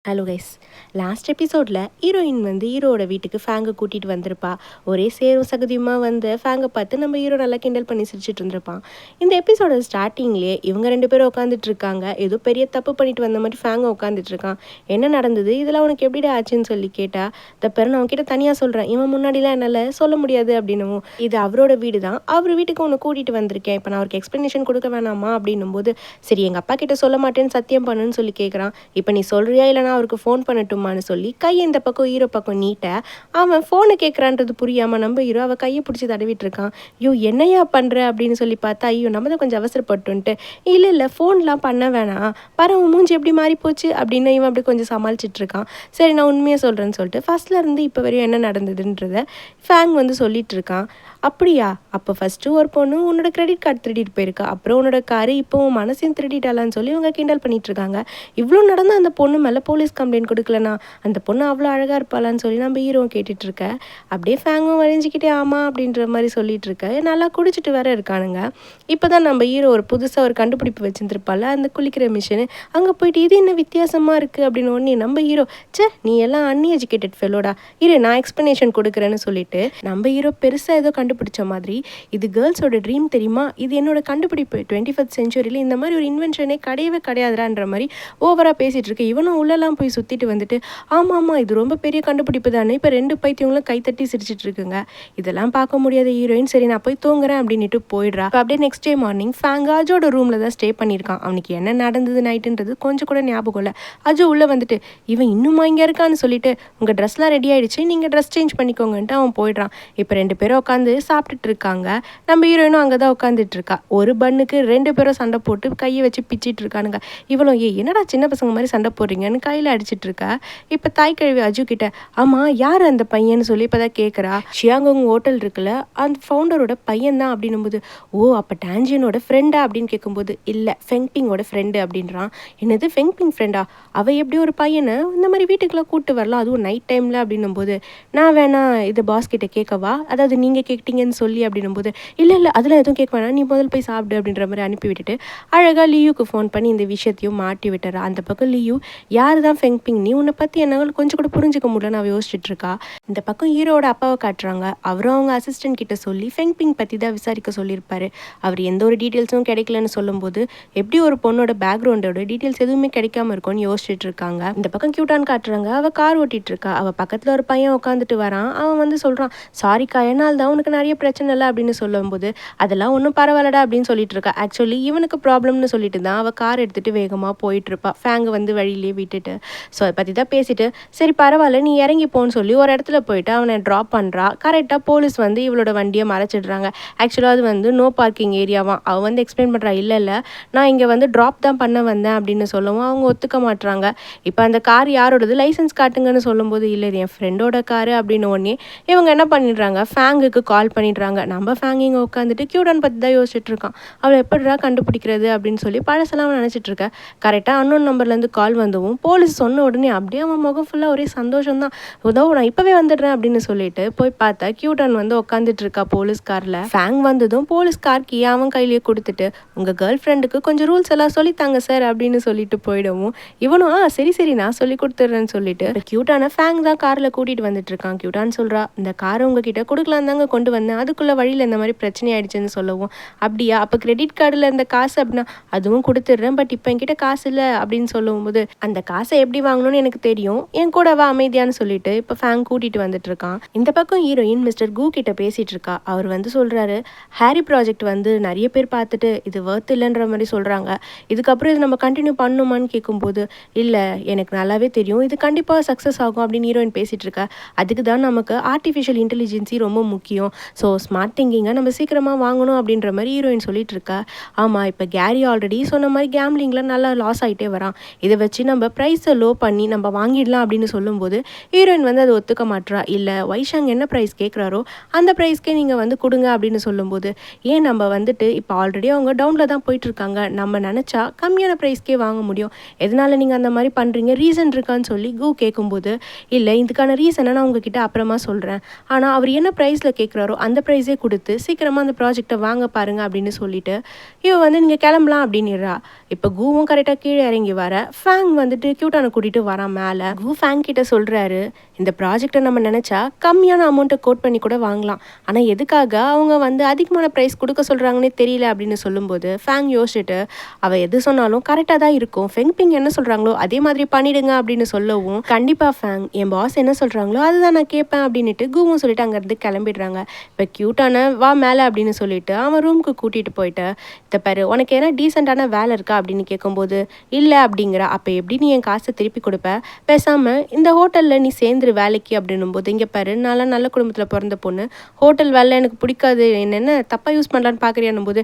Hello guys. Last எபிசோடில் heroine ஹீரோட வீட்டுக்கு ஃபேங்கை கூட்டிகிட்டு வந்திருப்பா. ஒரே சேரும் சகதியுமாக ஃபேங்கை பார்த்து நம்ம ஹீரோ நல்லா கிண்டல் பண்ணி சிரிச்சிட்டு இருந்திருப்பான். இந்த எபிசோட ஸ்டார்டிங்லேயே இவங்க 2 பேரும் உட்காந்துட்டு இருக்காங்க. ஏதோ பெரிய தப்பு பண்ணிட்டு வந்த மாதிரி ஃபேங்கை உட்காந்துட்டு இருக்கான். என்ன நடந்தது, இதெல்லாம் உனக்கு எப்படிடா ஆச்சுன்னு சொல்லி கேட்டா, தப்பர் நான் அவன்கிட்ட தனியாக சொல்கிறேன், இவன் முன்னாடிலாம் என்னால் சொல்ல முடியாது அப்படின்னும், இது அவரோட வீடு தான், அவர் வீட்டுக்கு உன்னை கூட்டிகிட்டு வந்திருக்கேன், இப்போ நான் அவருக்கு எக்ஸ்ப்ளனேஷன் கொடுக்க வேணாமா அப்படின்னும் போது, சரி எங்கள் அப்பா கிட்ட சொல்ல மாட்டேன்னு சத்தியம் பண்ணுன்னு சொல்லி கேட்குறான். இப்போ நீ சொல்கிறியா இல்லைனா அவருக்கு ஃபோன் பண்ணட்டுமான்னு சொல்லி கையை இந்த பக்கம் ஹீரோ பக்கம் நீட்ட, அவன் ஃபோனை கேட்குறான்றது புரியாமல் நம்ம ஹீரோ அவள் கையை பிடிச்சி தடவிட்டு இருக்கான். ஐயோ என்னையா பண்ணுற அப்படின்னு சொல்லி பார்த்தா, ஐயோ நம்ம தான் கொஞ்சம் அவசரப்பட்டுன்ட்டு, இல்லை ஃபோன்லாம் பண்ண வேணாம், பரவ மூஞ்சி எப்படி மாறி போச்சு அப்படின்னு இவன் அப்படி கொஞ்சம் சமாளிச்சிட்டு இருக்கான். சரி நான் உண்மையாக சொல்கிறேன்னு சொல்லிட்டு ஃபர்ஸ்ட்லேருந்து இப்போ வரையும் என்ன நடந்ததுன்றத ஃபேங் சொல்லிட்டு இருக்கான். அப்படியா, அப்போ ஃபஸ்ட்டு ஒரு பொண்ணு உன்னோட கிரெடிட் கார்டு திருடிட்டு போயிருக்கா, அப்புறம் உன்னோட காரு இப்போ மனசையும் திருடிட்டாலான்னு சொல்லி இவங்க கிண்டல் பண்ணிட்டு இருக்காங்க. இவ்வளோ நடந்து அந்த பொண்ணு மேலே போலீஸ் கம்ப்ளைண்ட் கொடுக்கலனா அந்த பொண்ணு அவ்வளோ அழகாக இருப்பாளான்னு சொல்லி நம்ம ஹீரோ கேட்டுட்டு இருக்க. அப்படியே ஃபேங்கும் வழிஞ்சிக்கிட்டே ஆமாம் அப்படின்ற மாதிரி சொல்லிட்டு இருக்க. நல்லா குடிச்சிட்டு வேற இருக்கானுங்க. இப்போ தான் நம்ம ஹீரோ ஒரு புதுசாக ஒரு கண்டுபிடிப்பு வச்சுருந்துருப்பால, அந்த குளிக்கிற மிஷினு. அங்கே போயிட்டு இது என்ன வித்தியாசமாக இருக்குது அப்படின்னு ஒன்று நம்ம ஹீரோ, நீ எல்லாம் அன்எஜுகேட்டட் ஃபெலோடா, இரு நான் எக்ஸ்ப்ளனேஷன் கொடுக்குறேன்னு சொல்லிட்டு நம்ம ஹீரோ பெருசாக ஏதோ கண்டுபிடிச்ச மாதிரி, இது கேர்ள்ஸோட ட்ரீம் தெரியுமா, இது என்னோட கண்டுபிடிப்பு, 21st செஞ்சுரியில் இந்த மாதிரி ஒரு இன்வென்ஷனே கிடையவே கிடையாதுன்ற மாதிரி ஓவராக பேசிகிட்டு இருக்கு. இவனும் உள்ளெல்லாம் போய் சுற்றிட்டு ஆமாம் இது ரொம்ப பெரிய கண்டுபிடிப்பு தானே, இப்போ 2 பைத்தியங்களும் கைத்தட்டி சிரிச்சிட்டு இருக்குங்க. இதெல்லாம் பார்க்க முடியாத ஹீரோயின், சரி நான் போய் தூங்குறேன் அப்படின்ட்டு போயிடுறா. அப்படியே நெக்ஸ்ட் டே மார்னிங் ஃபேங் அஜோட ரூமில் தான் ஸ்டே பண்ணியிருக்கான். அவனுக்கு என்ன நடந்தது நைட்டுன்றது கொஞ்சம் கூட ஞாபகம் இல்லை. அஜோ உள்ளே இவன் இன்னுமா இங்கே இருக்கான்னு சொல்லிட்டு, உங்கள் ட்ரெஸ்லாம் ரெடி ஆகிடுச்சு, நீங்கள் ட்ரெஸ் சேஞ்ச் பண்ணிக்கோங்கன்ட்டு அவன் போயிடுறான். இப்போ 2 பேரும் உட்காந்து சாப்பிட்டுட்டு இருக்காங்க. நம்ம ஹீரோயினும் அங்கே தான் உட்காந்துட்டு இருக்கா. ஒரு பண்ணுக்கு 2 பேரும் சண்டை போட்டு கையை வச்சு பிச்சிட்டு இருக்கானுங்க. இவளும் என்னடா சின்ன பசங்க மாதிரி சண்டை போடுறீங்கன்னு கையில் அடிச்சிட்டு இருக்கா. இப்போ தாய் கழுவி அஜு கிட்ட, ஆமாம் யார் அந்த பையன்னு சொல்லி இப்போ தான் கேட்குறா. ஷியாங்கோங் ஹோட்டல் இருக்குல்ல, அந்த ஃபவுண்டரோட பையன் தான் அப்படின்னும்போது, ஓ அப்போ டான்ஜியனோட ஃப்ரெண்டா அப்படின்னு கேட்கும்போது, இல்லை ஃபெங்பிங்கோட ஃப்ரெண்டு அப்படின்றான். என்னது ஃபெங்பிங் ஃப்ரெண்டா, அவள் எப்படி ஒரு பையனை இந்த மாதிரி வீட்டுக்கெல்லாம் கூப்பிட்டு வரலாம், அதுவும் நைட் டைமில் அப்படின்னும்போது, நான் வேணா இது பாஸ் கிட்ட கேட்கவா, அதாவது நீங்கள் கேட்டீங்கன்னு சொல்லி அப்படின்னும்போது, இல்லை அதெல்லாம் எதுவும் கேட்க வேணாம், நீ முதல் போய் சாப்பிடு அப்படின்ற மாதிரி அனுப்பி விட்டுட்டு அழகாக லியூக்கு ஃபோன் பண்ணி இந்த விஷயத்தையும் மாட்டி விட்டுறா. அந்த பக்கம் லியூ, யார் தான் ஃபெங்பிங், நீ உன்னை பற்றி என்னால் கொஞ்சம் கூட புரிஞ்சுக்க முடியலன்னு அவள் யோசிச்சுட்டு இருக்கா. இந்த பக்கம் ஹீரோட அப்பாவை காட்டுறாங்க. அவரும் அவங்க அசிஸ்டன்ட் கிட்ட சொல்லி ஃபெங்பிங் பற்றி தான் விசாரிக்க சொல்லியிருப்பாரு. அவர் எந்த ஒரு டீட்டெயில்ஸும் கிடைக்கலன்னு சொல்லும்போது, எப்படி ஒரு பொண்ணோட பேக்ரவுண்டோட டீட்டெயில்ஸ் எதுவுமே கிடைக்காம இருக்கும்னு யோசிச்சுட்டு இருக்காங்க. இந்த பக்கம் கியூட்டான்னு காட்டுறாங்க. அவள் கார் ஓட்டிட்டு இருக்கா. அவள் பக்கத்தில் ஒரு பையன் உட்காந்துட்டு வரான். அவன் சொல்கிறான், சாரிக்கா என்னால் தான் உனக்கு நிறைய பிரச்சனை இல்லை அப்படின்னு சொல்லும்போது, அதெல்லாம் ஒன்றும் பரவாயில்லடா அப்படின்னு சொல்லிட்டு இருக்கா. ஆக்சுவலி இவனுக்கு ப்ராப்ளம்னு சொல்லிட்டு தான் அவள் கார் எடுத்துகிட்டு வேகமாக போயிட்டு இருப்பா. ஃபேங்கு வழியிலே விட்டுட்டு. ஸோ அதை பற்றி தான் பேசிட்டு, சரி பரவாயில்ல நீ இறங்கி போன்னு சொல்லி ஒரு இடத்துல போயிட்டு அவனை ட்ராப் பண்ணுறா. கரெக்டாக போலீஸ் இவளோட வண்டியை மறைச்சிடுறாங்க. ஆக்சுவலாக அது நோ பார்க்கிங் ஏரியாவான். அவள் எக்ஸ்பிளைன் பண்ணுறா, இல்லை நான் இங்கே ட்ராப் தான் பண்ண வந்தேன் அப்படின்னு சொல்லவும் அவங்க ஒத்துக்க மாட்டுறாங்க. இப்போ அந்த கார் யாரோடது, லைசன்ஸ் காட்டுங்கன்னு சொல்லும்போது, இல்லை இது என் ஃப்ரெண்டோட காரு அப்படின்னு உடனே இவங்க என்ன பண்ணிடுறாங்க, ஃபேங்குக்கு கால் பண்ணிடுறாங்க. நம்ம ஃபேங் இங்கே உட்காந்துட்டு கியூடான் பற்றி தான் யோசிச்சுட்டு இருக்கான். அவளை எப்படிடா கண்டுபிடிக்கிறது அப்படின்னு சொல்லி பழசெல்லாம் நினச்சிட்டு இருக்க. கரெக்டாக அன்னோன் நம்பர்லேருந்து கால் வந்தவும் போலீஸ் சொன்ன உடனே அப்படியே அவன் முகம் ஃபுல்லாக ஒரே சந்தோஷம் தான். உதவும் நான் இப்போவே வந்துடுறேன் அப்படின்னு சொல்லிட்டு போய் பார்த்தா கியூடான் உட்காந்துட்டு இருக்கா போலீஸ் காரில். ஃபேங் வந்ததும் போலீஸ் கார் கீ அவன் கையிலேயே கொடுத்துட்டு, உங்கள் கேர்ள் ஃப்ரெண்டுக்கு கொஞ்சம் ரூல்ஸ் எல்லாம் சொல்லித்தாங்க சார் அப்படின்னு சொல்லிட்டு போயிடவும், இவனும் சரி நான் சொல்லி கொடுத்துட்றேன்னு சொல்லிட்டு கியூட்டான ஃபேங் தான் காரில் கூட்டிகிட்டு வந்துட்டு இருக்கான். கியூட்டான்னு சொல்கிறா, இந்த காரை உங்ககிட்ட கொடுக்கலாம் தாங்க கொண்டு வந்தேன், அதுக்குள்ளே வழியில் இந்த மாதிரி பிரச்சனை ஆயிடுச்சுன்னு சொல்லவும், அப்படியா அப்போ கிரெடிட் கார்டில் இருந்த காசு அப்படின்னா அதுவும் கொடுத்துட்றேன், பட் இப்போ என்கிட்ட காசு இல்லை அப்படின்னு சொல்லும் போது, அந்த காசை எப்படி வாங்கணும்னு எனக்கு தெரியும், என் கூட வா அமைதியான்னு சொல்லிட்டு இப்போ ஃபேங் கூட்டிகிட்டு வந்துட்டு இருக்கான். இந்த பக்கம் ஹீரோயின் மிஸ்டர் கு கிட்ட பேசிகிட்டு இருக்கா. அவர் சொல்கிறாரு, ஹாரி ப்ராஜெக்ட் நிறைய பேர் பார்த்துட்டு இது ஒர்த் இல்லைன்ற மாதிரி சொல்கிறாங்க, இதுக்கப்புறம் இது நம்ம கண்டினியூ பண்ணணுமான்னு கேட்கும்போது, இல்லை எனக்கு நல்லாவே தெரியும் இது கண்டிப்பாக சக்ஸஸ் ஆகும் அப்படின்னு ஹீரோயின் பேசிகிட்டு இருக்கா. அதுக்கு தான் நமக்கு ஆர்டிஃபிஷியல் இன்டெலிஜென்சி ரொம்ப முக்கியம், ஸோ ஸ்மார்ட் திங்கிங்கை நம்ம சீக்கிரமாக வாங்கணும் அப்படின்ற மாதிரி ஹீரோயின் சொல்லிட்டு இருக்கா. ஆமாம் இப்போ கேரி ஆல்ரெடி சொன்ன மாதிரி கேம்லிங்கில் நல்லா லாஸ் ஆகிட்டே வரான், இதை வச்சு நம்ம ப்ரைஸை லோ பண்ணி நம்ம வாங்கிடலாம் அப்படின்னு சொல்லும்போது ஹீரோயின் அதை ஒத்துக்க மாட்றா. இல்லை வைஷாங் என்ன ப்ரைஸ் கேட்குறாரோ அந்த ப்ரைஸ்க்கே நீங்கள் கொடுங்க அப்படின்னு சொல்லும்போது, ஏன் நம்ம இப்போ ஆல்ரெடி அவங்க டவுனில் தான் போயிட்டுருக்காங்க, நம்ம நினச்சா கம்மியான ப்ரைஸ்க்கே வாங்க முடியும், எதனால் நீங்கள் அந்த மாதிரி பண்ணுறீங்க, ரீசன் இருக்கான்னு சொல்லி கு கேட்கும்போது, இல்லை இதுக்கான ரீசனை நான் உங்ககிட்ட அப்புறமா சொல்கிறேன், ஆனால் அவர் என்ன ப்ரைஸில் கேட்குறாரோ அந்த ப்ரைஸே கொடுத்து சீக்கிரமாக அந்த ப்ராஜெக்டை வாங்க பாருங்க அப்படின்னு சொல்லிட்டு இவ வந்து நீங்கள் கிளம்பலாம் அப்படின்னுறா. இப்போ கூவும் கரெக்டாக கீழே இறங்கி வர ஃபேங் வந்துட்டு கியூட்டானை கூட்டிகிட்டு வரான் மேலே. கூ ஃபேங் கிட்ட சொல்கிறாரு, இந்த ப்ராஜெக்டை நம்ம நினச்சா கம்மியான அமௌண்ட்டை கோட் பண்ணி கூட வாங்கலாம், ஆனால் எதுக்காக அவங்க வந்து அதிகமான ப்ரைஸ் கொடுக்க சொல்கிறாங்கன்னே தெரியல அப்படின்னு சொல்லும்போது ஃபேங் யோசிச்சுட்டு அவள் எது சொன்னாலும் கரெக்டாக தான் இருக்கும், ஃபெங்பிங் என்ன சொல்கிறாங்களோ அதே மாதிரி பண்ணிடுங்க அப்படின்னு சொல்லவும், கண்டிப்பாக ஃபேங் என் பாஸ் என்ன சொல்கிறாங்களோ அதுதான் நான் கேட்பேன் அப்படின்ட்டு கூவும் சொல்லிட்டு அங்கேருந்து கிளம்பிடுறாங்க. இப்போ கியூட்டான வா மேலே அப்படின்னு சொல்லிட்டு அவன் ரூமுக்கு கூட்டிகிட்டு போயிட்டு, இதை பாரு உனக்கு ஏன்னா டீசெண்டான வேலை இருக்கா அப்படின்னு கேட்கும்போது இல்லை அப்படிங்கிற. அப்போ எப்படி நீ என் காசை திருப்பி கொடுப்ப, பேசாமல் இந்த ஹோட்டலில் நீ சேர்ந்துரு வேலைக்கு அப்படின்னும் போது, இங்கே பாரு நான்லாம் நல்ல குடும்பத்தில் பிறந்த பொண்ணு, ஹோட்டல் வேலை எனக்கு பிடிக்காது, என்னென்ன தப்பாக யூஸ் பண்ணலான்னு பார்க்குறியான்னும் போது,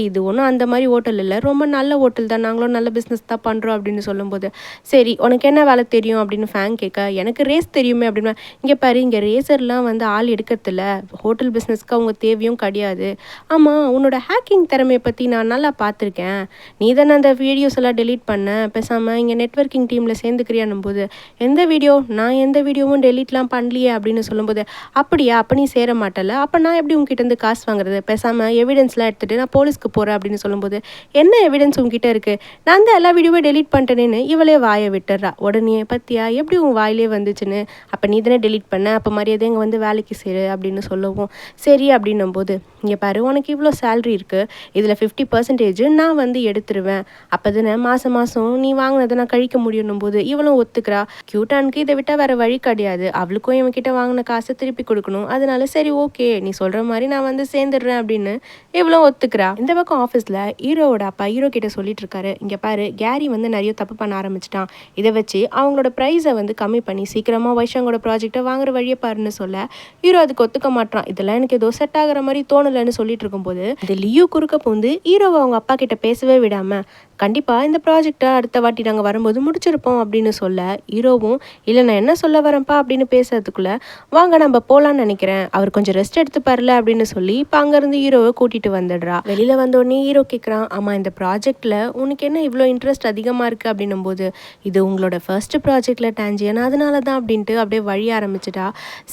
இது ஒன்றும் அந்த மாதிரி ஹோட்டல் இல்லை, ரொம்ப நல்ல ஹோட்டல் தான், நாங்களும் நல்ல பிஸ்னஸ் தான் பண்ணுறோம் அப்படின்னு சொல்லும்போது, சரி உனக்கு என்ன வேலை தெரியும் அப்படின்னு ஃபேங் கேட்க, எனக்கு ரேஸ் தெரியுமே அப்படின்னா, இங்கே பாரு இங்கே ரேசர்லாம் வந்து ஆள் எடுக்கிறதில்ல, ஹோட்டல் பிஸ்னஸ்க்கு அவங்க தேவையும் கிடையாது. ஆமாம் உன்னோட ஹேக்கிங் திறமையை பற்றி நான் நல்லா பார்த்துருக்கேன், நீ தானே அந்த வீடியோஸ் எல்லாம் டெலீட் பண்ண, பேசாமல் இங்கே நெட்வொர்க்கிங் டீமில் சேர்ந்துக்கிறியான்னும் போது, எந்த வீடியோ, நான் எந்த வீடியோவும் டெலீட்லாம் பண்ணலையே அப்படின்னு சொல்லும்போது, அப்படியா அப்போ நீ சேர மாட்டல, அப்போ நான் எப்படி உங்ககிட்ட காசு வாங்குறது, பேசாமல் எவிடன்ஸ்லாம் எடுத்துகிட்டு நான் போலீஸ்க்கு போகிறேன் அப்படின்னு சொல்லும்போது, என்ன எவிடன்ஸ் உங்ககிட்ட இருக்குது, நான் தான் எல்லா வீடியோவே டெலீட் பண்ணிட்டேனேன்னு இவளே வாயை விட்டுறா. உடனே பத்தியா எப்படி உன் வாயிலே வந்துச்சுன்னு, அப்போ நீ தானே டெலீட் பண்ண, அப்போ மரியாதை இங்கே வந்து வேலைக்கு சேரு அப்படின்னு சொல்லவும், சரி அப்படின்னும் போது, இங்கே பாரு உனக்கு இவ்வளோ சேலரி இருக்குது, இதில் 50% நான் வந்து எடுத்துருவேன், அப்போ தானே மாதம் மாதம் நீ வாங்கினதை நான் கழிக்க முடியும் போது இவளும் ஒத்துக்கிறா. கியூட்டானுக்கு இதை விட்டால் வேறு வழி கிடையாது, அவளுக்கும் இவன்கிட்ட வாங்கின காசை திருப்பி கொடுக்கணும், அதனால சரி ஓகே நீ சொல்கிற மாதிரி நான் வந்து சேர்ந்துடுறேன் அப்படின்னு இவளும் ஒத்துக்கிறா. இந்த பக்கம் ஆஃபீஸில் ஹீரோவோட அப்பா ஹீரோ கிட்ட சொல்லிட்டு இருக்காரு, இங்கே பாரு கேரி வந்து நிறைய தப்பு பண்ண ஆரம்பிச்சிட்டான், இதை வச்சு அவங்களோட ப்ரைஸை வந்து கம்மி பண்ணி சீக்கிரமாக வைஷாங்கோட ப்ராஜெக்டை வாங்குற வழியை பாருன்னு சொல்ல, ஹீரோ அதுக்கு ஒத்துக்க மாட்டான், இதெல்லாம் எனக்கு ஏதோ செட் ஆகிற மாதிரி தோணலைன்னு சொல்லிட்டு இருக்கும்போது, இந்த லியூ குறுக்க பூந்து ஹீரோவை அவங்க அப்பா கிட்ட பேசவே விடாமல், கண்டிப்பாக இந்த ப்ராஜெக்டை அடுத்த வாட்டி நாங்கள் வரும்போது முடிச்சிருப்போம் அப்படின்னு சொல்ல, ஹீரோவும் இல்லை நான் என்ன சொல்ல வரேன்ப்பா அப்படின்னு பேசுறதுக்குள்ளே, வாங்க நம்ம போகலான்னு நினைக்கிறேன், அவர் கொஞ்சம் ரெஸ்ட் எடுத்துப்பார்ல அப்படின்னு சொல்லி இப்போ அங்கேருந்து ஹீரோவை கூட்டிகிட்டு வந்துடுறா. வெளியில் வந்தோடனே ஹீரோ கேட்குறான், ஆமாம் இந்த ப்ராஜெக்டில் உனக்கு என்ன இவ்வளோ இன்ட்ரெஸ்ட் அதிகமாக இருக்குது அப்படின்னும் போது, இது உங்களோட ஃபர்ஸ்ட் ப்ராஜெக்டில் டான்ஜியன் அதனால தான் அப்படின்ட்டு அப்படியே வழி ஆரம்பிச்சிட்டா.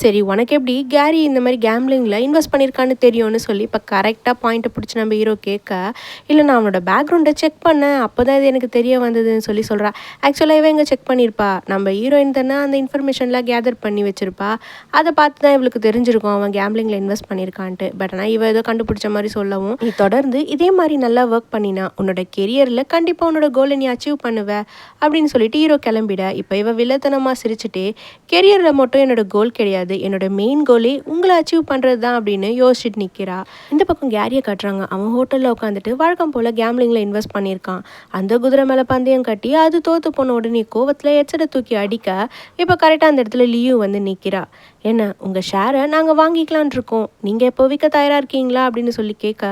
சரி உனக்கு எப்படி கேரி இந்த மாதிரி கேம்லிங்கில் இன்வெஸ்ட் பண்ணியிருக்கான்னு தெரியும்னு சொல்லி இப்போ கரெக்டாக பாயிண்ட்டை பிடிச்சி நம்ம ஹீரோ கேட்க, இல்லை நான் அவனோட பேக்ரவுண்டை செக் பண்ணேன், அப்போ தான் இது எனக்கு தெரிய வந்ததுன்னு சொல்லி சொல்கிறா. ஆக்சுவலாக இவன் எங்கே செக் பண்ணியிருப்பா, நம்ம ஹீரோயின் தானே அந்த இன்ஃபர்மேஷன்லாம் கேதர் பண்ணி வச்சுருப்பா, அதை பார்த்து தான் இவளுக்கு தெரிஞ்சிருக்கும் அவன் கேம்லிங்கில் இன்வெஸ்ட் பண்ணியிருக்கான்ட்டு. பட் ஆனால் இவ ஏதோ கண்டுபிடிச்ச மாதிரி சொல்லவும், நீ தொடர்ந்து இதே மாதிரி நல்லா ஒர்க் பண்ணினா உன்னோட கெரியரில் கண்டிப்பாக உன்னோட கோலை நீ அச்சீவ் பண்ணுவ அப்படின்னு சொல்லிட்டு ஹீரோ கிளம்பிட. இப்போ இவ வில்லத்தனமாக சிரிச்சுட்டே, கெரியரில் மட்டும் என்னோட கோல் கிடையாது, என்னோட மெயின் கோலே உங்களை அச்சீவ் பண்ணுறது தான் அப்படின்னு யோசிச்சுட்டு நிற்கிறா. இந்த பக்கம் கேரியை காட்டுறாங்க, அவன் ஹோட்டலில் உட்காந்துட்டு வழக்கம் போல் கேம்லிங்கில் இன்வெஸ்ட் பண்ணியிருக்கான், அந்த குதிரை மேலே பந்தயம் கட்டி அது தோற்று போன உடனே கோவத்தில் ஹெட்செட்டை தூக்கி அடிக்க, இப்போ கரெக்டாக அந்த இடத்துல லியூ வந்து நிற்கிறா. என்ன உங்கள் ஷேரை நாங்கள் வாங்கிக்கலான் இருக்கோம், நீங்கள் எப்போ விற்க தயாராக இருக்கீங்களா அப்படின்னு சொல்லி கேட்க,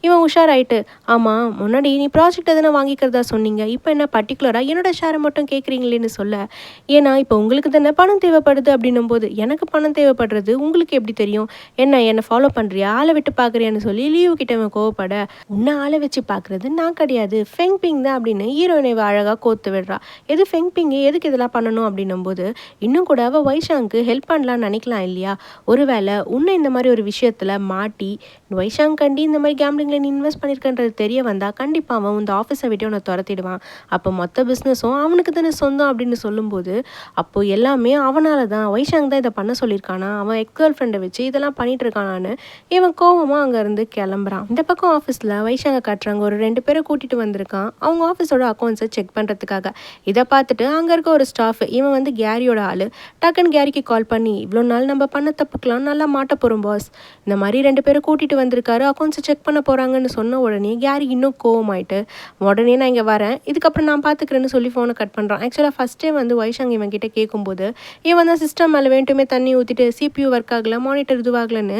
இவன் உஷாராயிட்டு, ஆமாம் முன்னாடி நீ ப்ராஜெக்ட் எதனா வாங்கிக்கிறதா சொன்னீங்க, இப்போ என்ன பர்டிகுலராக என்னோட ஷேரை மட்டும் கேட்குறீங்களேன்னு சொல்ல, ஏன்னா இப்போ உங்களுக்கு தானே பணம் தேவைப்படுது அப்படின்னும் போது, எனக்கு பணம் தேவைப்படுறது உங்களுக்கு எப்படி தெரியும், என்னை ஃபாலோ பண்ணுறியா, ஆளை விட்டு பார்க்குறியான்னு சொல்லி லியூ கிட்ட அவன் கோவப்பட, உன்னை ஆளை வச்சு பார்க்குறது நான் கிடையாது ஃபெங்பிங் தான் அப்படின்னு ஹீரோயினை அழகாக கோத்து விடுறா. எது ஃபெங்பிங்கு, எதுக்கு இதெல்லாம் பண்ணணும் அப்படின்னும் போது, இன்னும் கூட அவள் வைஷாங்க்கு ஹெல்ப் பண்ணலான்னு நினைக்கலாம் இல்லையா, ஒருவேளை உன்னை இந்த மாதிரி ஒரு விஷயத்தில் மாட்டி வைஷாங் கண்டி இந்த மாதிரி கேம்லிங்கில் நீ இன்வெஸ்ட் பண்ணியிருக்கன்றது தெரிய வந்தால் கண்டிப்பாக அவன் இந்த ஆஃபீஸை விட்டு உன்னை துரத்திடுவான், அப்போ மொத்த பிஸ்னஸும் அவனுக்கு தானே சொந்தம் அப்படின்னு சொல்லும்போது, அப்போது எல்லாமே அவனால தான், வைஷாங் தான் இதை பண்ண சொல்லியிருக்கானா, அவன் எக்ஸ் கேர்ள் ஃப்ரெண்டை வச்சு இதெல்லாம் பண்ணிட்டு இருக்கானான்னு இவன் கோவமாக அங்கேருந்து கிளம்புறான். இந்த பக்கம் ஆஃபீஸில் வைஷாங்க காட்டுறாங்க, ஒரு 2 பேரை கூட்டிகிட்டு வந்திருக்கான் அவங்க ஆஃபீஸோட அக்கௌண்ட்ஸை செக் பண்ணுறதுக்காக. இதை பார்த்துட்டு அங்கே இருக்க ஒரு ஸ்டாஃப், இவன் வந்து கேரியோட ஆள், டக்குன்னு கேரிக்கு கால் பண்ணி, இவ்வளோ நாள் நம்ம பண்ண தப்புக்கலாம் நல்லா மாட்ட போகிறோம் பாஸ், இந்த மாதிரி 2 பேரை கூட்டிகிட்டு வந்திருக்காரு, அக்கௌண்ட்ஸை செக் பண்ண போகிறாங்கன்னு சொன்ன உடனே கேரி இன்னும் கோவமாயிட்டு, உடனே நான் இங்கே வரேன், இதுக்கப்புறம் நான் பார்த்துக்கிறேன்னு சொல்லி ஃபோனை கட் பண்ணுறான். ஆக்சுவலாக ஃபஸ்ட்டே வந்து வைஷாங் இவன் கிட்டே கேட்கும்போது, இவன் தான் சிஸ்டம் மேலே வேண்டுமே தண்ணி ஊற்றிட்டு CPU ஒர்க் ஆகலை, மானிட்டர் இதுவாகலன்னு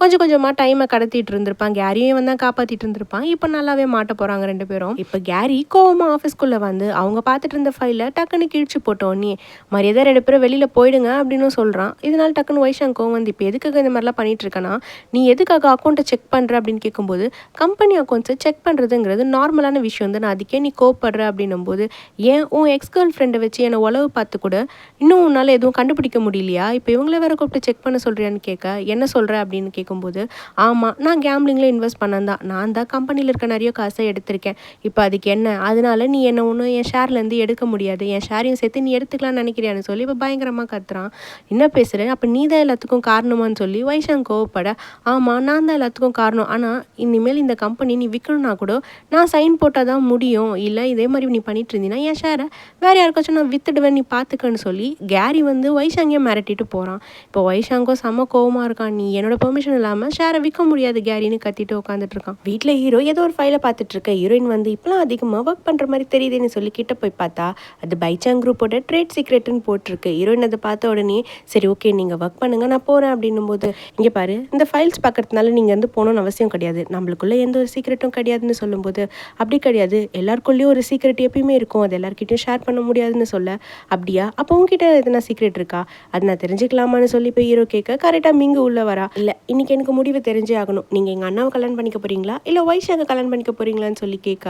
கொஞ்சம் கொஞ்சமாக டைமை கடத்திட்டு இருந்திருப்பான், கேரியும் இவன் தான் காப்பாற்றிட்டு இருந்திருப்பான். இப்போ நல்லாவே மாட்ட போகிறாங்க 2 பேரும். இப்போ கேரி கோவமாக ஆஃபீஸ்க்குள்ளே வந்து அவங்க பார்த்துட்டு இருந்த ஃபைலை டக்குன்னு கிழிச்சு போட்டோன்னே, மரியாதை 2 பேரும் வெளியில் போயிடுங்க அப்படின்னு சொல்கிறான். இதனால் டக்குன்னு வைஷாங் கோவம் வந்து, இப்போ எதுக்காக இந்த மாதிரிலாம் பண்ணிட்டு இருக்கனா, நீ எதுக்காக அக்கௌண்ட்டை செக் பண்ணுற அப்படின்னு கேட்கும்போது, கம்பெனி அக்கௌண்ட்ஸை செக் பண்ணுறதுங்கிறது நார்மலான விஷயம் தான், அதுக்கே நீ கோவப்படுற அப்படின்னும் போது, ஏன் உன் எக்ஸ் கேர்ள் ஃப்ரெண்டை வச்சு என்னை உளவு பார்த்து கூட இன்னும் உன்னால் எதுவும் கண்டுபிடிக்க முடியலையா, இப்போ இவங்கள வேற கூப்பிட்டு செக் பண்ண சொல்கிறியான்னு கேட்க, என்ன சொல்கிற அப்படின்னு கேட்கும் கேட்கும்போது, ஆமாம் நான் கேம்லிங்கில் இன்வெஸ்ட் பண்ணேன் தான், நான் தான் கம்பெனியில் இருக்க நிறைய காசை எடுத்திருக்கேன், இப்போ அதுக்கு என்ன, அதனால நீ என்ன ஒன்றும் என் ஷேர்லேருந்து எடுக்க முடியாது, என் ஷேரையும் சேர்த்து நீ எடுத்துக்கலாம்னு நினைக்கிறியான்னு சொல்லி இப்போ பயங்கரமாக கத்துறான். என்ன பேசுகிறேன், அப்போ நீ தான் எல்லாத்துக்கும் காரணமான்னு சொல்லி வைஷாங் கோவப்பட, ஆமாம் நான் தான் எல்லாத்துக்கும் காரணம், ஆனால் இனிமேல் இந்த கம்பெனி நீ விற்கணும்னா கூட நான் சைன் போட்டால் தான் முடியும், இல்லை இதே மாதிரி நீ பண்ணிட்டு இருந்தீங்கன்னா என் ஷேரை வேறு யாருக்காச்சும் நான் வித்துடுவேன், நீ பார்த்துக்கன்னு சொல்லி கேரி வந்து வைஷாங்கே மிரட்டிட்டு போகிறான். இப்போ வைஷாங்கோ செம்ம கோவமாக இருக்கான், நீ என்னோட பெர்மிஷன் இல்லாமல் ஷேரை விற்க முடியாது கேரின்னு கத்திட்டு உட்காந்துட்டு இருக்கான். வீட்டில் ஹீரோ ஏதோ ஒரு ஃபைலை பார்த்துட்டு இருக்க ஹீரோயின் வந்து இப்போலாம் அதிகமாக ஒர்க் பண்ணுற மாதிரி தெரியுதுன்னு சொல்லி கிட்ட போய் பார்த்தா அது பைச்சாங் குரூப்போட ட்ரேட் சீக்ரெட்னு போட்டிருக்கு. ஹீரோயின் அதை பார்த்த உடனே சரி ஓகே நீங்கள் ஒர்க் பண்ணுங்க நான் போகிறேன் அப்படின்னும் போது, இங்கே பாரு இந்த ஃபைல்ஸ் பார்க்கறதுனால நீங்கள் வந்து போகணும்னு அவசியம் கிடையாது, நம்மளுக்குள்ளே எந்த ஒரு சீக்ரெட்டும் கிடையாதுன்னு சொல்லும்போது, அப்படி கிடையாது எல்லாருக்குள்ளேயும் ஒரு சீக்ரெட் எப்பயுமே இருக்கும், அது எல்லாருக்கிட்டையும் ஷேர் பண்ண முடியாதுன்னு சொல்ல, அப்படியா அப்போ உங்ககிட்ட எதனா சீக்ரெட் இருக்கா, அது நான் தெரிஞ்சுக்கலாமான்னு சொல்லி இப்போ ஹீரோ கேட்க கரெக்டாக மிங்கு உள்ள வரா. இல்லை இன்னைக்கு எனக்கு முடிவு தெரிஞ்சே ஆகணும், நீங்கள் எங்கள் அண்ணாவை கல்யாணம் பண்ணிக்க போகிறீங்களா இல்லை வைஷாங்க கல்யாணம் பண்ணிக்க போகிறீங்களான்னு சொல்லி கேட்க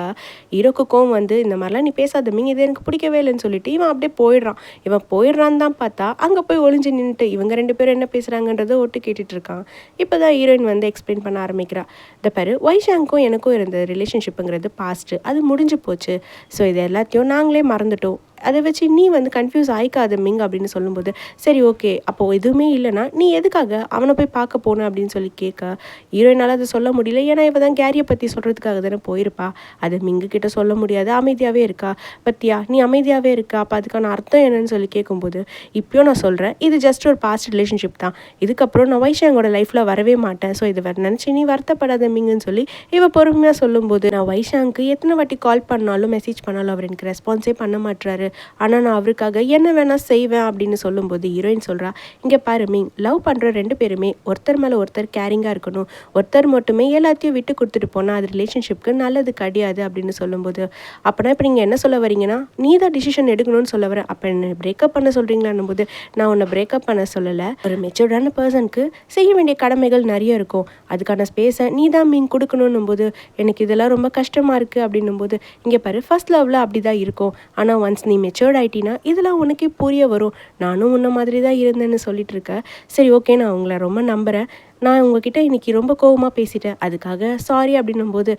ஹீரோக்கு கோவம் வந்து இந்த மாதிரிலாம் நீ பேசாத மிங், இது எனக்கு பிடிக்கவே இல்லைன்னு சொல்லிட்டு இவன் அப்படியே போயிடுறான். இவன் போயிடுறான்னு தான் பார்த்தா அங்கே போய் ஒளிஞ்சு நின்றுட்டு இவங்க ரெண்டு பேரும் என்ன பேசுகிறாங்கன்றதை ஒட்டு கேட்டுட்டு இருக்கான். இப்போ தான் ஹீரோயின் வந்து எக்ஸ்பிளைன் பண்ண ஆரம்பிக்கிறா. இந்த பாரு வைஷாங்க்கும் எனக்கும் இருந்த ரிலேஷன்ஷிப்புங்கிறது பாஸ்ட்டு, அது முடிஞ்சு போச்சு, ஸோ இது எல்லாத்தையும் நாங்களே மறந்துட்டோம், அதை வச்சு நீ வந்து கன்ஃபியூஸ் ஆகிக்காத மிங் அப்படின்னு சொல்லும்போது, சரி ஓகே அப்போது எதுவுமே இல்லைனா நீ எதுக்காக அவனை போய் பார்க்க போன அப்படின்னு சொல்லி கேட்க ஹீரோயினால் அதை சொல்ல முடியல, ஏன்னா இவ தான் கேரியை பற்றி சொல்கிறதுக்காக தானே போயிருப்பா, அது மிங்கு கிட்ட சொல்ல முடியாது, அமைதியாகவே இருக்கா. பத்தியா நீ அமைதியாகவே இருக்கா, அப்போ அதுக்கான அர்த்தம் என்னன்னு சொல்லி கேட்கும்போது, இப்போயும் நான் சொல்கிறேன் இது ஜஸ்ட் ஒரு பாஸ்ட் ரிலேஷன்ஷிப் தான், இதுக்கப்புறம் நான் வைஷாங்கோட லைஃப்பில் வரவே மாட்டேன், ஸோ இதை நினச்சி நீ வருத்தப்படாத மிங்குன்னு சொல்லி இவ பொறுமையாக சொல்லும்போது, நான் வைஷாங்க்கு எத்தனை வாட்டி கால் பண்ணாலும் மெசேஜ் பண்ணாலும் அவர் எனக்கு ரெஸ்பான்ஸே பண்ண மாட்டுறாரு, ஆனால் நான் அவருக்காக என்ன வேணால் செய்வேன் அப்படின்னு சொல்லும்போது ஹீரோயின் சொல்கிறா, இங்கே பாரு மீன் லவ் பண்ணுற ரெண்டு பேருமே ஒருத்தர் மேலே ஒருத்தர் கேரிங்காக இருக்கணும், ஒருத்தர் மட்டுமே எல்லாத்தையும் விட்டு கொடுத்துட்டு போனால் அது ரிலேஷன்ஷிப்க்கு நல்லது கிடையாது அப்படின்னு சொல்லும்போது, அப்படின்னா இப்போ நீங்கள் என்ன சொல்ல வரீங்கன்னா நீ தான் டிசிஷன் எடுக்கணும்னு சொல்ல வரேன், அப்போ என்ன பிரேக்கப் பண்ண சொல்கிறீங்களான்னும் போது, நான் உன்னை பிரேக்கப் பண்ண சொல்லலை, ஒரு மெச்சூர்டான பர்சனுக்கு செய்ய வேண்டிய கடமைகள் நிறைய இருக்கும், அதுக்கான ஸ்பேஸை நீ தான் மீன் கொடுக்கணும் போது எனக்கு இதெல்லாம் ரொம்ப கஷ்டமாக இருக்குது அப்படின்னும் போது, இங்கே பாரு ஃபர்ஸ்ட் லவ்வில் அப்படி தான் இருக்கும், ஆனால் ஒன்ஸ் நீ மெச்சூர்ட் ஆகிட்டினா இதெல்லாம் உனக்கே புரிய வரும், நானும் உன்ன மாதிரி தான் இருந்தேன்னு சொல்லிட்டு இருக்க, சரி ஓகே நான் உங்களை ரொம்ப நம்புகிறேன், நான் உங்ககிட்ட இன்றைக்கி ரொம்ப கோவமாக பேசிட்டேன் அதுக்காக சாரி அப்படின்னும் போது,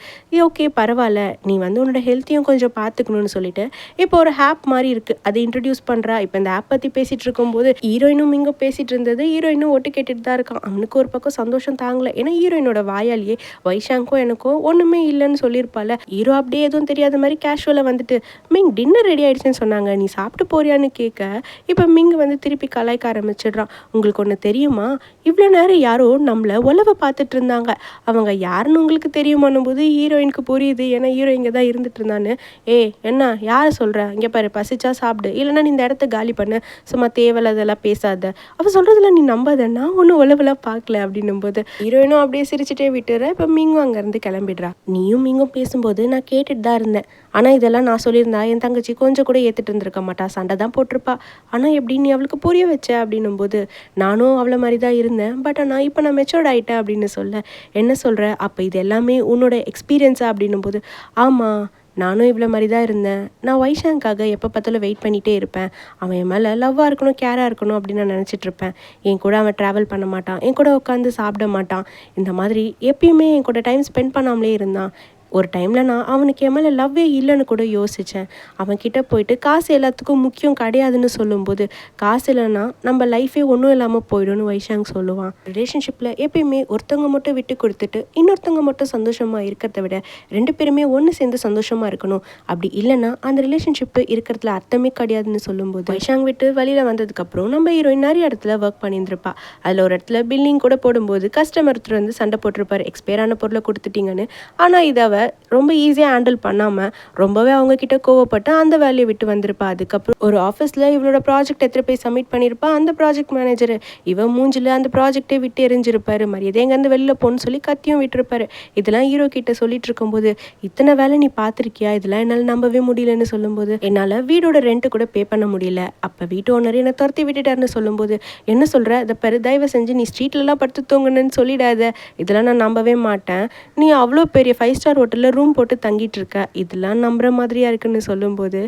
ஓகே பரவாயில்ல நீ வந்து உன்னோட ஹெல்த்தையும் கொஞ்சம் பார்த்துக்கணும்னு சொல்லிட்டு இப்போ ஒரு ஆப் மாதிரி இருக்குது அதை இன்ட்ரடியூஸ் பண்ணுறா. இப்போ இந்த ஆப் பற்றி பேசிகிட்டு இருக்கும்போது ஹீரோயினும் இங்கே பேசிகிட்டு இருந்தது, ஹீரோயினும் ஒட்டு கேட்டுட்டு தான் இருக்கான். அவனுக்கு ஒரு பக்கம் சந்தோஷம் தாங்கலை, ஏன்னா ஹீரோயினோட வாயாலேயே வைஷாங்கும் எனக்கும் ஒன்றுமே இல்லைன்னு சொல்லியிருப்பாள். ஹீரோ அப்படியே எதுவும் தெரியாத மாதிரி கேஷுவலாக வந்துட்டு, மிங் டின்னர் ரெடி ஆகிடுச்சுன்னு சொன்னாங்க நீ சாப்பிட்டு போறியான்னு கேட்க, இப்போ மிங் வந்து திருப்பி கலாய்க்க ஆரம்பிச்சிடுறான். உங்களுக்கு ஒன்று தெரியுமா, இவ்வளோ நேரம் யாரோ நம்மளை உலவை பார்த்துட்டு இருந்தாங்க, அவங்க யாருன்னு உங்களுக்கு தெரியுமானும் போது ஹீரோயினுக்கு புரியுது, ஏன்னா ஹீரோ இங்கே தான் இருந்துட்டு இருந்தான்னு. என்ன யாரை சொல்கிற, இங்கே பாரு பசிச்சா சாப்பிடு, இல்லைன்னா நீ இந்த இடத்த காலி பண்ணு, சும்மா தேவையில்லாதெல்லாம் பேசாத, அவள் சொல்கிறதுல நீ நம்பாத, நான் ஒன்றும் உழவெல்லாம் பார்க்கல அப்படின்னும் போது ஹீரோயினும் அப்படியே சிரிச்சுட்டே விட்டுற. இப்போ மீங்கும் அங்கேருந்து கிளம்பிடுறா. நீயும் மீங்கும் பேசும்போது நான் கேட்டுட்டு தான் இருந்தேன், ஆனால் இதெல்லாம் நான் சொல்லியிருந்தா என் தங்கச்சி கொஞ்சம் கூட ஏற்றுட்டு இருந்திருக்க மாட்டா, சண்டை தான் போட்டிருப்பா, ஆனால் எப்படி நீ அவளுக்கு புரிய வச்ச அப்படின்னும் போது, நானும் அவளை மாதிரி தான் இருந்தேன், பட் ஆனால் இப்போ நான் மெச்சூர்ட் ஆகிட்டேன் அப்படின்னு சொல்ல, என்ன சொல்கிற அப்போ இது எல்லாமே உன்னோட எக்ஸ்பீரியன்ஸா அப்படின்னும் போது, ஆமாம் நானும் இவ்வளோ மாதிரி தான் இருந்தேன், நான் வைஷாங்காக எப்போ பார்த்தாலும் வெயிட் பண்ணிகிட்டே இருப்பேன், அவன் என் மேலே லவ்வாக இருக்கணும் கேராக இருக்கணும் அப்படின்னு நான் நினச்சிட்ருப்பேன், என் கூட அவன் ட்ராவல் பண்ண மாட்டான், என் கூட உட்காந்து சாப்பிட மாட்டான், இந்த மாதிரி எப்பயுமே என் கூட டைம் ஸ்பெண்ட் பண்ணாமலே இருந்தான், ஒரு டைமில் நான் அவனுக்கு என் மேலே லவ்வே இல்லைன்னு கூட யோசித்தேன், அவன்கிட்ட போயிட்டு காசு எல்லாத்துக்கும் முக்கியம் கிடையாதுன்னு சொல்லும்போது, காசு இல்லைன்னா நம்ம லைஃபே ஒன்றும் இல்லாமல் போயிடும்னு வைஷாங் சொல்லுவான். ரிலேஷன்ஷிப்பில் எப்பயுமே ஒருத்தவங்க மட்டும் விட்டு கொடுத்துட்டு இன்னொருத்தவங்க மட்டும் சந்தோஷமாக இருக்கிறத விட ரெண்டு பேருமே ஒன்று சேர்ந்து சந்தோஷமாக இருக்கணும், அப்படி இல்லைன்னா அந்த ரிலேஷன்ஷிப்பு இருக்கிறதுல அர்த்தமே கிடையாதுன்னு சொல்லும்போது, வைஷாங் விட்டு வெளியில் வந்ததுக்கப்புறம் நம்ம ஹீரோயின் நிறைய இடத்துல ஒர்க் பண்ணியிருந்திருப்பா. அதில் ஒரு இடத்துல பில்லிங் கூட போடும்போது கஸ்டமர் ஒருத்தர் வந்து சண்டை போட்டிருப்பார், எக்ஸ்பயரான பொருளை கொடுத்துட்டீங்கன்னு. ஆனால் இதை ரொம்ப ஈஸியாக ஹேண்டில் பண்ணாமல் ரொம்பவே அவங்கக்கிட்ட கோவப்பட்டு அந்த வேலையை விட்டு வந்திருப்பா. அதுக்கப்புறம் ஒரு ஆஃபீஸில் இவளோட ப்ராஜெக்ட் எத்தனை போய் சப்மிட் பண்ணியிருப்பா, அந்த ப்ராஜெக்ட் மேனேஜர் இவன் மூஞ்சில் அந்த ப்ராஜெக்டே விட்டு எரிஞ்சிருப்பாரு, மரியாதை எங்கேருந்து வெளியில் போகணும்னு சொல்லி கத்தியும் விட்டுருப்பாரு. இதெல்லாம் ஹீரோ கிட்ட சொல்லிட்டு இருக்கும்போது, இத்தனை வேலை நீ பார்த்துருக்கியா, இதெல்லாம் என்னால் நம்பவே முடியலன்னு சொல்லும்போது, என்னால் வீடோட ரெண்ட்டு கூட பே பண்ண முடியல, அப்போ வீட்டு ஓனர் என்னை துரத்தி விட்டுட்டாருன்னு சொல்லும்போது, என்ன சொல்கிற, அதை பெரு தயவு செஞ்சு நீ ஸ்ட்ரீட்லலாம் படுத்து தூங்கணுன்னு சொல்லிடாத, இதெல்லாம் நான் நம்பவே மாட்டேன், நீ அவ்வளோ பெரிய 5 ஸ்டார் ஹோட்டலில் ரூம் போட்டு தங்கிட்டு இருக்க, இதெல்லாம் நம்புற மாதிரியா இருக்குன்னு சொல்லும்போது,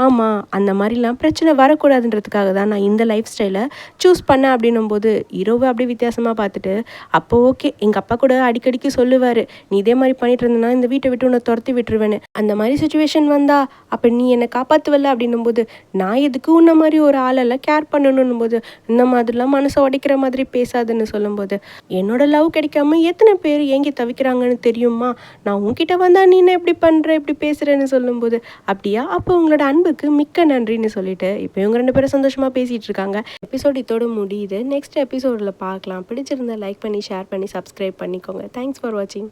ஆமாம், அந்த மாதிரிலாம் பிரச்சனை வரக்கூடாதுன்றதுக்காக தான் நான் இந்த லைஃப் ஸ்டைலை சூஸ் பண்ணேன் அப்படின்னும்போது ஹீரோவை அப்படியே வித்தியாசமாக பார்த்துட்டு, அப்போ ஓகே எங்கள் அப்பா கூட அடிக்கடிக்கு சொல்லுவார், நீ இதே மாதிரி பண்ணிட்டு இருந்தனா இந்த வீட்டை விட்டு உன்னை துரத்தி விட்டுருவேன்னு. அந்த மாதிரி சுச்சுவேஷன் வந்தா அப்போ நீ என்னை காப்பாற்றுவல்ல அப்படின்னும்போது, நான் எதுக்கு உன்ன மாதிரி ஒரு ஆளெல்லாம் கேர் பண்ணணும் போது, இந்த மாதிரிலாம் மனசை உடைக்கிற மாதிரி பேசாதுன்னு சொல்லும்போது, என்னோட லவ் கிடைக்காம எத்தனை பேர் ஏங்கி தவிக்கிறாங்கன்னு தெரியுமா? நான் உன்கிட்ட வந்தா நீ என்ன எப்படி பண்ணுற இப்படி பேசுகிறேன்னு சொல்லும்போது, அப்படியா அப்போ உங்களோட அன்புக்கு மிக்க நன்றின்னு சொல்லிட்டு இப்போ இவங்க 2 பேரும் சந்தோஷமாக பேசிகிட்டு இருக்காங்க. எபிசோட் இதோட முடியுது. நெக்ஸ்ட் எபிசோடில் பார்க்கலாம். பிடிச்சிருந்தா லைக் பண்ணி ஷேர் பண்ணி சப்ஸ்கிரைப் பண்ணிக்கோங்க. தேங்க்ஸ் ஃபார் வாட்சிங்.